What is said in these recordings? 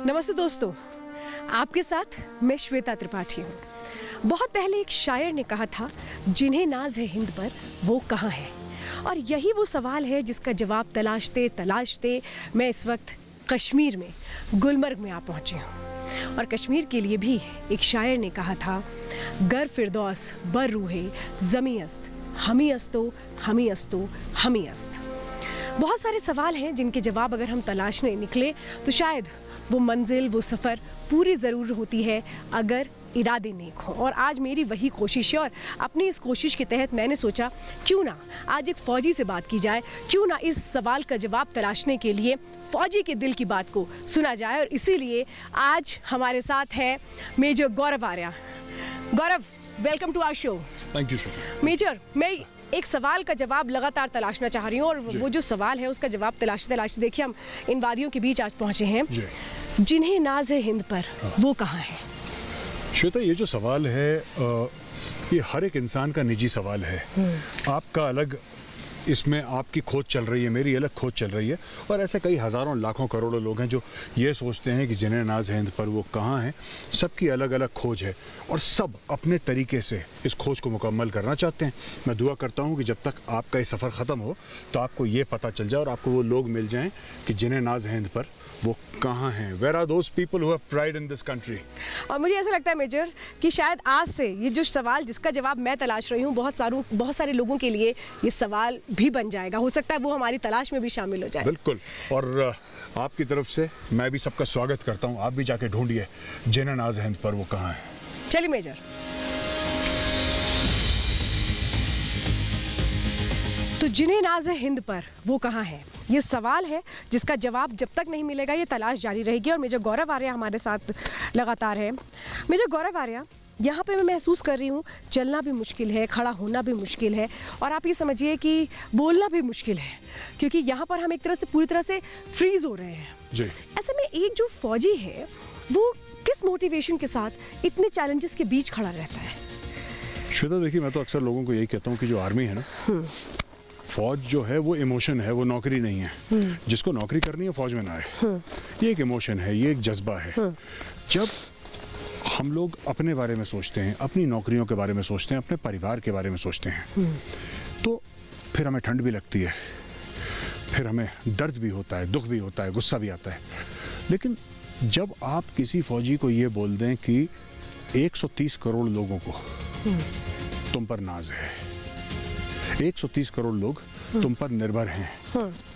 नमस्ते दोस्तों, आपके साथ मैं श्वेता त्रिपाठी हूँ। बहुत पहले एक शायर ने कहा था, जिन्हें नाज है हिंद पर वो कहाँ है। और यही वो सवाल है जिसका जवाब तलाशते तलाशते मैं इस वक्त कश्मीर में गुलमर्ग में आ पहुँची हूँ। और कश्मीर के लिए भी एक शायर ने कहा था, गर फिरदौस बर रूहे ज़मी अस्त हमी अस्तो हमी अस्तो हमी अस्त। बहुत सारे सवाल हैं जिनके जवाब अगर हम तलाशने निकले तो शायद वो मंजिल, वो सफ़र पूरी ज़रूर होती है अगर इरादे नेक हों। और आज मेरी वही कोशिश है और अपनी इस कोशिश के तहत मैंने सोचा क्यों ना आज एक फ़ौजी से बात की जाए, क्यों ना इस सवाल का जवाब तलाशने के लिए फ़ौजी के दिल की बात को सुना जाए। और इसीलिए आज हमारे साथ है major Gaurav Arya. Gaurav, welcome to our show. Thank you. Major, मैं एक सवाल का जवाब लगातार तलाशना चाह रही हूँ और वो जो सवाल है उसका जवाब तलाशते तलाशते देखिए हम इन वादियों के बीच आज पहुँचे हैं। जिन्हें नाज है हिंद पर वो कहाँ है? श्वेता, ये जो सवाल है ये हर एक इंसान का निजी सवाल है। आपका अलग इसमें आपकी खोज चल रही है, मेरी अलग खोज चल रही है, और ऐसे कई हज़ारों लाखों करोड़ों लोग हैं जो ये सोचते हैं कि जिन्हें नाज है हिंद पर वो कहाँ हैं। सबकी अलग अलग खोज है और सब अपने तरीके से इस खोज को मुकम्मल करना चाहते हैं। मैं दुआ करता हूँ कि जब तक आपका ये सफ़र ख़त्म हो तो आपको ये पता चल जाए और आपको वो लोग मिल जाएं कि जिन्हें नाज है हिंद पर वो कहाँ हैं। Where are those people who have pride in this country. और मुझे ऐसा लगता है मेजर कि शायद आज से ये जो सवाल जिसका जवाब मैं तलाश रही हूँ बहुत सारे लोगों के लिए ये सवाल भी बन जाएगा। हो सकता है वो हमारी तलाश में भी शामिल हो जाए। बिल्कुल, और आपकी तरफ से मैं भी सबका स्वागत करता हूँ। आप भी जाके ढूंढिए जिन्हें नाज है हिंद पर वो कहाँ है। चलिए मेजर। तो जिन्हें नाज है हिंद पर वो कहाँ है, ये सवाल है जिसका जवाब जब तक नहीं मिलेगा ये तलाश जारी रहेगी। और मेजर गौरव आर्या हमारे साथ लगातार है। मेजर गौरव आर्या, यहाँ पे मैं महसूस कर रही हूँ चलना भी मुश्किल है, खड़ा होना भी मुश्किल है, और आप ये समझिए कि बोलना भी मुश्किल है, क्योंकि यहाँ पर हम एक तरह से पूरी तरह से फ्रीज हो रहे हैं जी। ऐसे में एक जो फौजी है वो किस मोटिवेशन के साथ इतने चैलेंजेस के बीच खड़ा रहता है? श्वेता, देखिए, मैं तो अक्सर लोगों को यही कहता हूँ कि जो आर्मी है ना, फौज जो है वो इमोशन है, वो नौकरी नहीं है। जिसको नौकरी करनी है फौज में ना आए। ये एक इमोशन है, ये एक जज्बा है। जब हम लोग अपने बारे में सोचते हैं, अपनी नौकरियों के बारे में सोचते हैं, अपने परिवार के बारे में सोचते हैं, तो फिर हमें ठंड भी लगती है, फिर हमें दर्द भी होता है, दुख भी होता है, गुस्सा भी आता है। लेकिन जब आप किसी फौजी को ये बोल दें कि 130 करोड़ लोगों को तुम पर नाज है, 130 करोड़ लोग तुम पर निर्भर हैं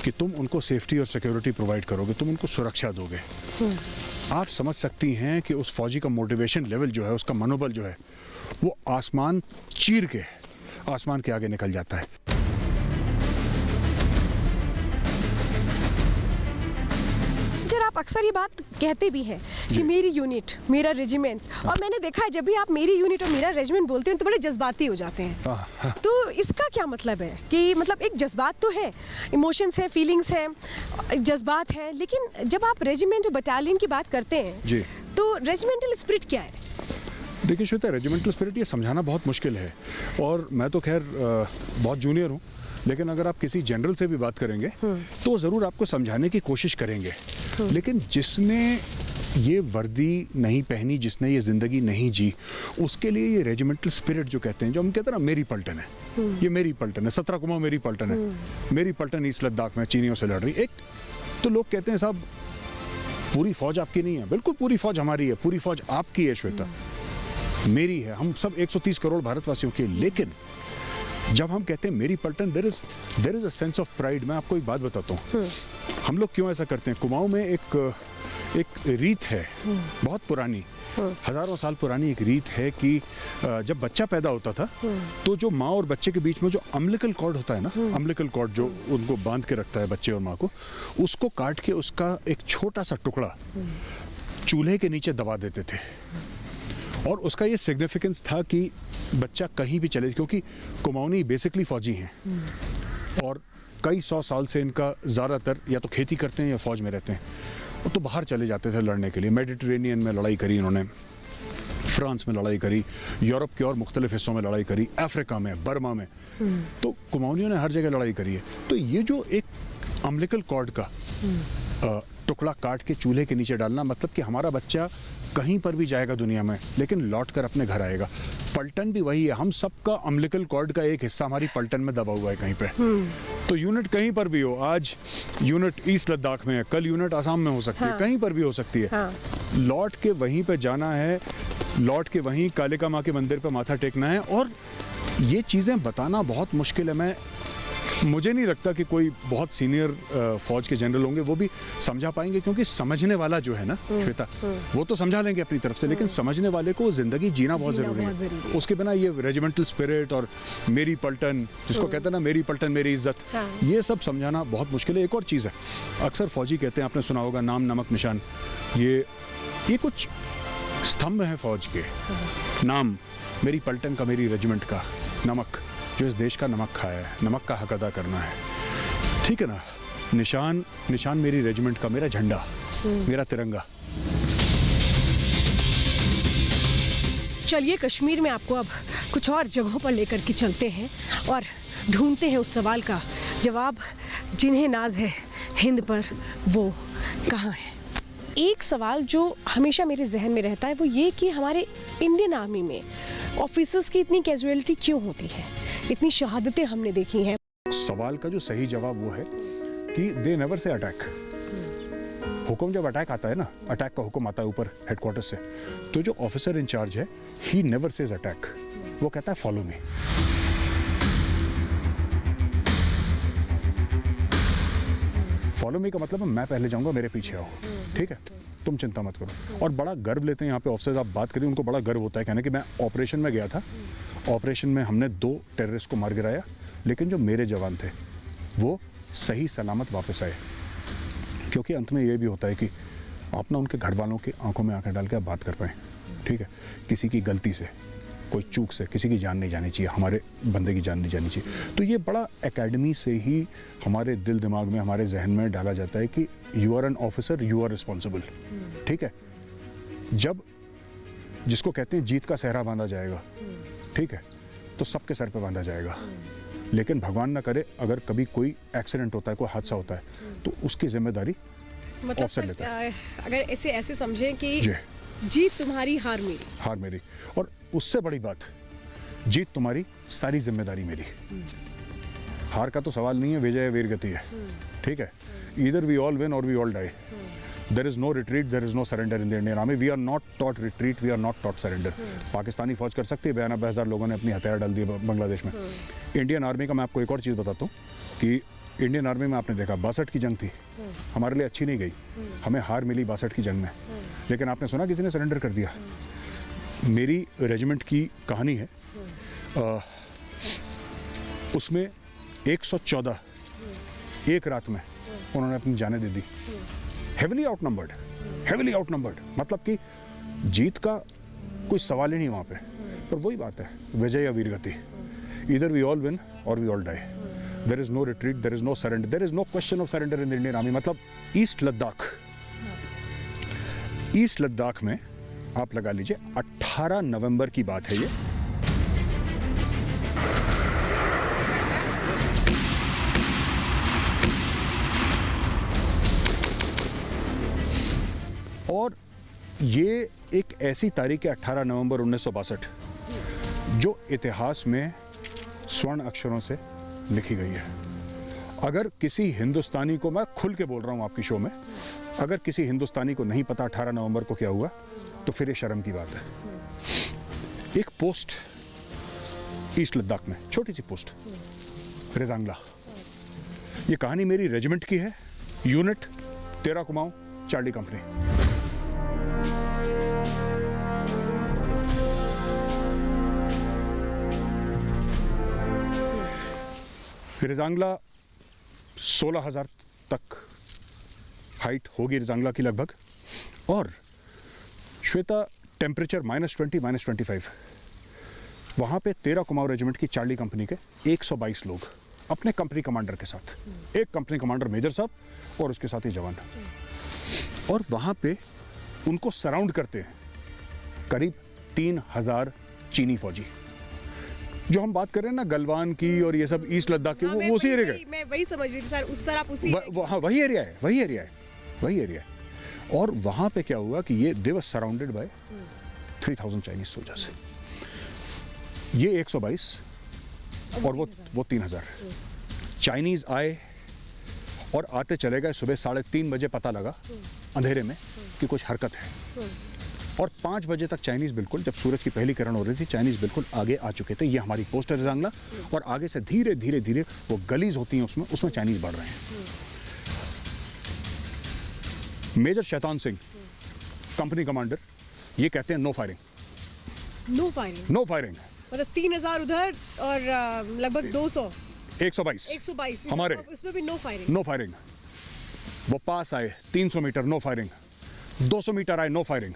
कि तुम उनको सेफ्टी और सिक्योरिटी प्रोवाइड करोगे, तुम उनको सुरक्षा दोगे, आप समझ सकती हैं कि उस फौजी का मोटिवेशन लेवल जो है, उसका मनोबल जो है, वो आसमान चीर के आसमान के आगे निकल जाता है। आप अक्सर ये बात कहते भी हैं कि मेरी यूनिट, मेरा रेजिमेंट, और मैंने देखा है जब भी आप मेरी यूनिट और मेरा रेजिमेंट बोलते हैं तो बड़े जज्बाती हो जाते हैं। तो इसका क्या मतलब है कि मतलब एक जज्बात तो है, इमोशंस है, फीलिंग्स है, जज्बात है, लेकिन जब आप रेजिमेंट और बटालियन की बात करते हैं जी, तो रेजिमेंटल स्पिरिट क्या है? देखिए श्वेता, रेजिमेंटल स्पिरिट ये समझाना बहुत मुश्किल है, और मैं तो खैर बहुत जूनियर हूँ, लेकिन अगर आप किसी जनरल से भी बात करेंगे तो ज़रूर आपको समझाने की कोशिश करेंगे। लेकिन जिसने ये वर्दी नहीं पहनी, जिसने ये ज़िंदगी नहीं जी, उसके लिए ये रेजिमेंटल स्पिरिट जो कहते हैं, जो हम कहते हैं ना, मेरी पलटन है, ये मेरी पलटन है, 17 कुमाऊं मेरी पलटन है, मेरी पलटन ईस्ट लद्दाख में चीनियों से लड़ रही। एक तो लोग कहते हैं साहब पूरी फौज आपकी नहीं है। बिल्कुल, पूरी फौज हमारी है, पूरी फौज आपकी है श्वेता, मेरी है, हम सब 130 करोड़ भारतवासियों की। लेकिन जब हम कहते हैं मेरी पलटन, there is a sense of pride. मैं आपको एक बात बताता हूँ, हम लोग क्यों ऐसा करते हैं। कुमाऊं में एक रीत है, बहुत पुरानी, हजारों साल पुरानी एक रीत है कि जब बच्चा पैदा होता था तो जो माँ और बच्चे के बीच में जो अम्बिलिकल कॉर्ड होता है ना, अम्बिलिकल कॉर्ड जो उनको बांध के रखता है बच्चे और माँ को, उसको काट के उसका एक छोटा सा टुकड़ा चूल्हे के नीचे दबा देते थे। और उसका ये सिग्निफिकेंस था कि बच्चा कहीं भी चले, क्योंकि कुमाऊनी बेसिकली फौजी हैं और कई 100 साल से इनका ज़्यादातर या तो खेती करते हैं या फौज में रहते हैं, तो बाहर चले जाते थे लड़ने के लिए। मेडिटेरेनियन में लड़ाई करी इन्होंने, फ्रांस में लड़ाई करी, यूरोप के और मुख्तलिफ हिस्सों में लड़ाई करी, अफ्रीका में, बर्मा में, तो कुमाऊनियों ने हर जगह लड़ाई करी है। तो ये जो एक अम्बिलिकल कॉर्ड का टुकड़ा काट के चूल्हे के नीचे डालना, मतलब कि हमारा बच्चा कहीं पर भी जाएगा दुनिया में लेकिन लौट कर अपने घर आएगा। पलटन भी वही है, हम सबका अम्बिलिकल कॉर्ड का एक हिस्सा हमारी पलटन में दबा हुआ है कहीं पे। तो यूनिट कहीं पर भी हो, आज यूनिट ईस्ट लद्दाख में है, कल यूनिट आसाम में हो सकती है, कहीं पर भी हो सकती है। लौट के वहीं पे जाना है, लौट के वहीं कालिका माँ के मंदिर पे माथा टेकना है। और ये चीज़ें बताना बहुत मुश्किल है। मुझे नहीं लगता कि कोई बहुत सीनियर फौज के जनरल होंगे वो भी समझा पाएंगे, क्योंकि समझने वाला जो है ना श्वेता, वो तो समझा लेंगे अपनी तरफ से, लेकिन समझने वाले को जिंदगी जीना बहुत ज़रूरी है। उसके बिना ये रेजिमेंटल स्पिरिट और मेरी पलटन, जिसको कहते हैं ना मेरी पलटन मेरी इज्जत, ये सब समझाना बहुत मुश्किल है। एक और चीज़ है, अक्सर फौजी कहते हैं, आपने सुना होगा नाम नमक निशान, ये कुछ स्तंभ हैं फौज के। नाम मेरी पलटन का, मेरी रेजिमेंट का, नमक जो इस देश का नमक खाया है, नमक का हक अदा करना है, ठीक है ना। निशान मेरी रेजिमेंट का, मेरा झंडा, मेरा तिरंगा। चलिए कश्मीर में आपको अब कुछ और जगहों पर लेकर के चलते हैं और ढूंढते हैं उस सवाल का जवाब, जिन्हें नाज है हिंद पर वो कहाँ है। एक सवाल जो हमेशा मेरे जहन में रहता है वो ये कि हमारे इंडियन आर्मी में ऑफिसर्स की इतनी कैजुअलिटी क्यों होती है, इतनी शहादतें हमने देखी हैं। सवाल का जो सही जवाब वो है कि दे नेवर से अटैक। हुक्म जब अटैक आता है ना, अटैक का हुक्म आता है ऊपर हेडक्वार्टर से, तो जो ऑफिसर इंचार्ज है ही नेवर सेज अटैक, वो कहता है फॉलो मी। फॉलो मी का मतलब मैं पहले जाऊंगा, मेरे पीछे आओ, ठीक है, तुम चिंता मत करो। और बड़ा गर्व लेते हैं यहाँ पे ऑफिसर्स, आप बात करिए, उनको बड़ा गर्व होता है कहने कि मैं ऑपरेशन में गया था, ऑपरेशन में हमने 2 टेररिस्ट को मार गिराया, लेकिन जो मेरे जवान थे वो सही सलामत वापस आए। क्योंकि अंत में ये भी होता है कि आप ना उनके घर वालों की आंखों में आंखें डाल के आप बात कर पाएँ, ठीक है। किसी की गलती से, कोई चूक से किसी की जान नहीं जानी चाहिए, हमारे बंदे की जान नहीं जानी चाहिए। तो ये बड़ा एकेडमी से ही हमारे दिल दिमाग में, हमारे जहन में डाला जाता है कि you are an officer, you are responsible, ठीक है। जब जिसको कहते हैं जीत का सहरा बांधा जाएगा, ठीक है, तो सबके सर पे बांधा जाएगा। लेकिन भगवान ना करे अगर कभी कोई एक्सीडेंट होता है, कोई हादसा होता है, तो उसकी जिम्मेदारी ऑफिसर लेता है। अगर ऐसे समझें कि जीत तुम्हारी हार मेरी, हार मेरी, और उससे बड़ी बात, जीत तुम्हारी सारी जिम्मेदारी मेरी। हार का तो सवाल नहीं है, विजय वीरगति है, ठीक है। Either we all win or we all die. There is no retreat, there is no surrender in the Indian Army. We are not taught retreat, we are not taught surrender. Pakistani फौज कर सकती है, 92,000 लोगों ने अपनी हथियार डाल दिए बांग्लादेश में। इंडियन आर्मी का मैं आपको एक और चीज़ बताता हूँ कि इंडियन आर्मी में आपने देखा 62 की जंग थी, हमारे लिए अच्छी नहीं गई, हमें हार मिली 62 की जंग में, लेकिन आपने सुना किसी ने सरेंडर कर दिया। मेरी रेजिमेंट की कहानी है, उसमें 114 एक रात में उन्होंने अपनी जानें दे दी। हेविली आउटनंबर्ड, मतलब कि जीत का कोई सवाल ही नहीं वहाँ पे। पर वही बात है, विजय या वीरगति, either we all win or we all die. There is no retreat, there is no surrender, there is no question of surrender in the Indian army. मतलब ईस्ट लद्दाख में आप लगा लीजिए 18 नवंबर की बात है ये। और ये एक ऐसी तारीख है 18 नवंबर 1962 जो इतिहास में स्वर्ण अक्षरों से लिखी गई है। अगर किसी हिंदुस्तानी को, मैं खुल के बोल रहा हूँ आपकी शो में, अगर किसी हिंदुस्तानी को नहीं पता 18 नवंबर को क्या हुआ, तो फिर ये शर्म की बात है। एक पोस्ट ईस्ट लद्दाख में, छोटी सी पोस्ट, रेजांगला। ये कहानी मेरी रेजिमेंट की है, unit 13 Kumaon Charlie company. Rezang La 16,000 तक हाइट होगी रेजांगला की लगभग, और श्वेता टेम्परेचर -20 -25। वहाँ पे 13 कुमाऊं रेजिमेंट की चार्ली कंपनी के 122 लोग अपने कंपनी कमांडर के साथ, एक कंपनी कमांडर मेजर साहब और उसके साथ ही जवान, और वहाँ पे उनको सराउंड करते हैं करीब 3,000 चीनी फौजी। जो हम बात कर रहे हैं ना गलवान की और ये सब ईस्ट लद्दाख की, वो उसी एरिया है। मैं वही समझ रही थी सर, उस सर आप उसी हाँ, वही एरिया है, वही एरिया है। और वहाँ पे क्या हुआ कि ये दे वर सराउंडेड बाय 3000 चाइनीज सोल्जर्स। ये 122 और वो 3000। चाइनीज आए और आते चले गए। सुबह 3:30 बजे पता लगा अंधेरे में कि कुछ हरकत है, और 5 बजे तक चाइनीज बिल्कुल, जब सूरज की पहली किरण हो रही थी, चाइनीज बिल्कुल आगे आ चुके थे। ये हमारी पोस्ट है रजांगला, और आगे से धीरे धीरे धीरे वो गलीज होती हैं, उसमें चाइनीज बढ़ रहे हैं। Major Shaitan Singh, company commander, ये कहते हैं no firing. No firing? No firing मतलब 3000 उधर और लगभग 200 122 हमारे, उसमें भी नो फायरिंग? No firing. वो पास आए 300 मीटर, नो फायरिंग। 200 मीटर आए, नो फायरिंग।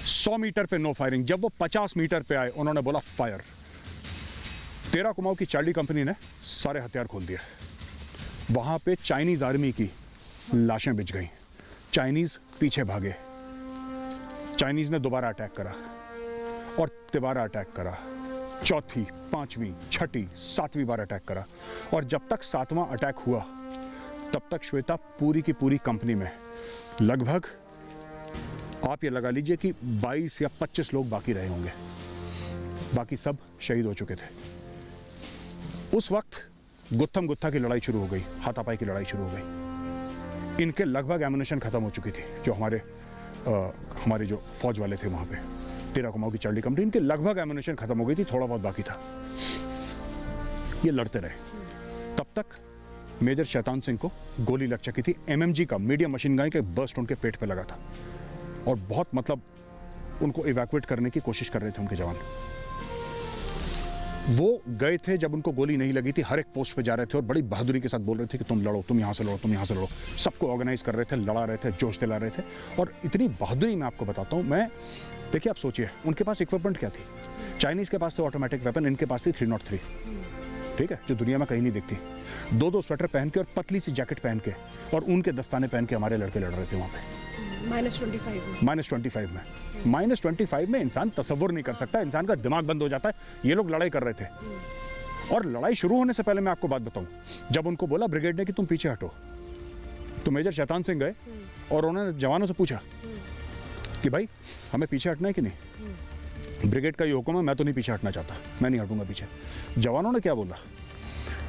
100 मीटर पे नो फायरिंग। जब वो 50 मीटर पे आए, उन्होंने बोला फायर। 13 कुमाऊं की चार्ली कंपनी ने सारे हथियार खोल दिए। वहां पे चाइनीज आर्मी की लाशें बिछ गई। चाइनीज पीछे भागे। चाइनीज ने दोबारा अटैक करा और तिबारा अटैक करा, चौथी, पांचवी, छठी, 7वीं बार अटैक करा। और जब तक 7वां अटैक हुआ, तब तक श्वेता पूरी की पूरी कंपनी में लगभग, आप ये लगा लीजिए कि 22 या 25 लोग बाकी रहे होंगे। बाकी सब शहीद हो चुके थे। उस वक्त गुत्थम गुत्था की लड़ाई शुरू हो गई, हाथापाई की लड़ाई शुरू हो गई। इनके लगभग एमुनेशन खत्म हो चुकी थी, जो हमारे जो फौज वाले थे वहां पे, 13 कुमाऊं की चार्ली कंपनी, इनके लगभग एमुनेशन खत्म हो गई थी, थोड़ा बहुत बाकी था। ये लड़ते रहे। तब तक मेजर शैतान सिंह को गोली लग चुकी थी। MMG का, मीडियम मशीन गन के बर्स्ट उनके पेट पे लगा था, और बहुत मतलब उनको इवैक्यूएट करने की कोशिश कर रहे थे उनके जवान। वो गए थे जब उनको गोली नहीं लगी थी, हर एक पोस्ट पे जा रहे थे और बड़ी बहादुरी के साथ बोल रहे थे कि तुम लड़ो, तुम यहाँ से लड़ो, तुम यहाँ से लड़ो। सबको ऑर्गेनाइज कर रहे थे, लड़ा रहे थे, जोश दिला रहे थे। और इतनी बहादुरी मैं आपको बताता हूँ। देखिए, आप सोचिए, उनके पास इक्विपमेंट क्या थी। चाइनीज के पास तो ऑटोमेटिक वेपन, इनके पास थी 303, ठीक है, जो दुनिया में कहीं नहीं दिखती। 2-2 स्वेटर पहन के और पतली सी जैकेट पहन के और ऊन के दस्ताने पहन के हमारे लड़के लड़ रहे थे वहाँ पे। -25 में इंसान तसव्वुर नहीं कर सकता, इंसान का दिमाग बंद हो जाता है। ये लोग लड़ाई कर रहे थे, और लड़ाई शुरू होने से पहले मैं आपको बात बताऊं, जब उनको बोला ब्रिगेड ने कि तुम पीछे हटो, तो मेजर शैतान सिंह गए और उन्होंने जवानों से पूछा कि भाई हमें पीछे हटना है कि नहीं। ब्रिगेड का ये हुक्म है, मैं तो नहीं पीछे हटना चाहता, मैं नहीं हटूंगा पीछे। जवानों ने क्या बोला?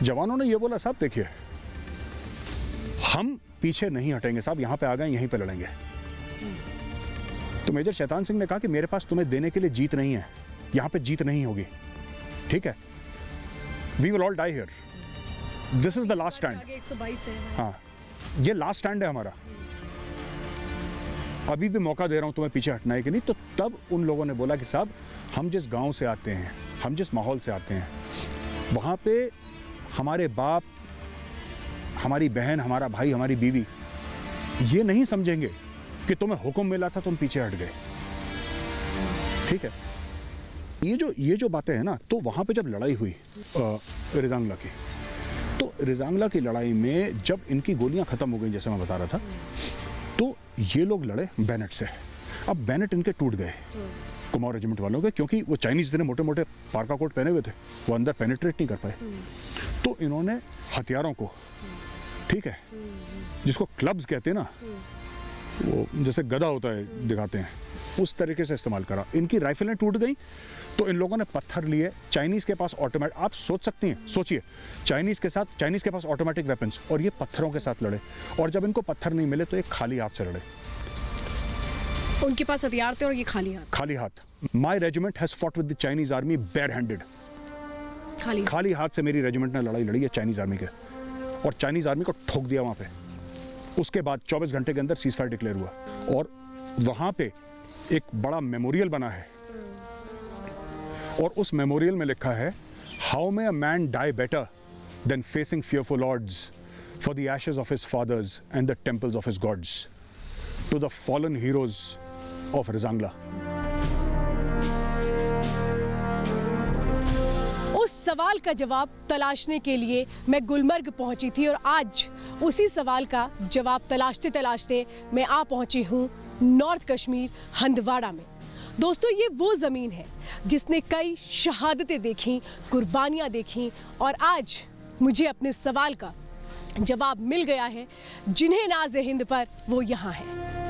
जवानों ने ये बोला, साहब देखिए, हम पीछे नहीं हटेंगे साहब, यहाँ पे आ गए, यहीं पे लड़ेंगे। तो मेजर शैतान सिंह ने कहा कि मेरे पास तुम्हें देने के लिए जीत नहीं है, यहाँ पे जीत नहीं होगी, ठीक है, we will all die here, this is the last stand. 122 है। हाँ, ये लास्ट स्टैंड है हमारा, अभी भी मौका दे रहा हूं तुम्हें पीछे हटना है कि नहीं। तो तब उन लोगों ने बोला कि साहब, हम जिस गांव से आते हैं, हम जिस माहौल से आते हैं, वहां पे हमारे बाप, हमारी बहन, हमारा भाई, हमारी बीवी ये नहीं समझेंगे कि तुम्हें हुक्म मिला था, तुम पीछे हट गए, ठीक है। ये जो बातें हैं ना, तो वहां पे जब लड़ाई हुई रजांगला की, तो रजांगला की लड़ाई में जब इनकी गोलियां खत्म हो गई, जैसे मैं बता रहा था, तो ये लोग लड़े बेनेट से। अब बेनेट इनके टूट गए कुमाऊं रेजिमेंट वालों के, क्योंकि वो चाइनीज इतने मोटे मोटे पारका कोट पहने हुए थे, वो अंदर पेनिट्रेट नहीं कर पाए। तो इन्होंने हथियारों को, ठीक है, जिसको क्लब्स कहते हैं ना, वो जैसे गदा होता है दिखाते हैं, उस तरीके से इस्तेमाल करा। इनकी राइफलें टूट गई, तो इन लोगों ने पत्थर लिए। चाइनीज के पास ऑटोमेटिक, आप सोच सकती हैं, सोचिए, चाइनीज के पास ऑटोमेटिक वेपन्स, और ये पत्थरों के साथ लड़े। और जब इनको पत्थर नहीं मिले, तो ये खाली हाथ से लड़े। उनके पास हथियार थे और ये खाली हाथ। My regiment has fought with the Chinese army bare handed. खाली हाथ से मेरी रेजिमेंट ने लड़ाई लड़ी है चाइनीज आर्मी के, और चाइनीज आर्मी को ठोक दिया वहां पे। उसके बाद 24 घंटे के अंदर सीज फायर डिक्लेयर हुआ, और वहां पे एक बड़ा मेमोरियल बना है, और उस मेमोरियल में लिखा है, how may a man die better than facing fearful odds for the ashes of his fathers and the temples of his gods, to the fallen heroes of Rizangla. उस सवाल का जवाब तलाशने के लिए मैं गुलमर्ग पहुंची थी, और आज उसी सवाल का जवाब तलाशते तलाशते मैं आ पहुंची हूं नॉर्थ कश्मीर, हंदवाड़ा में। दोस्तों, ये वो ज़मीन है जिसने कई शहादतें देखी, कुर्बानियां देखी, और आज मुझे अपने सवाल का जवाब मिल गया है, जिन्हें नाज है हिंद पर वो यहाँ है।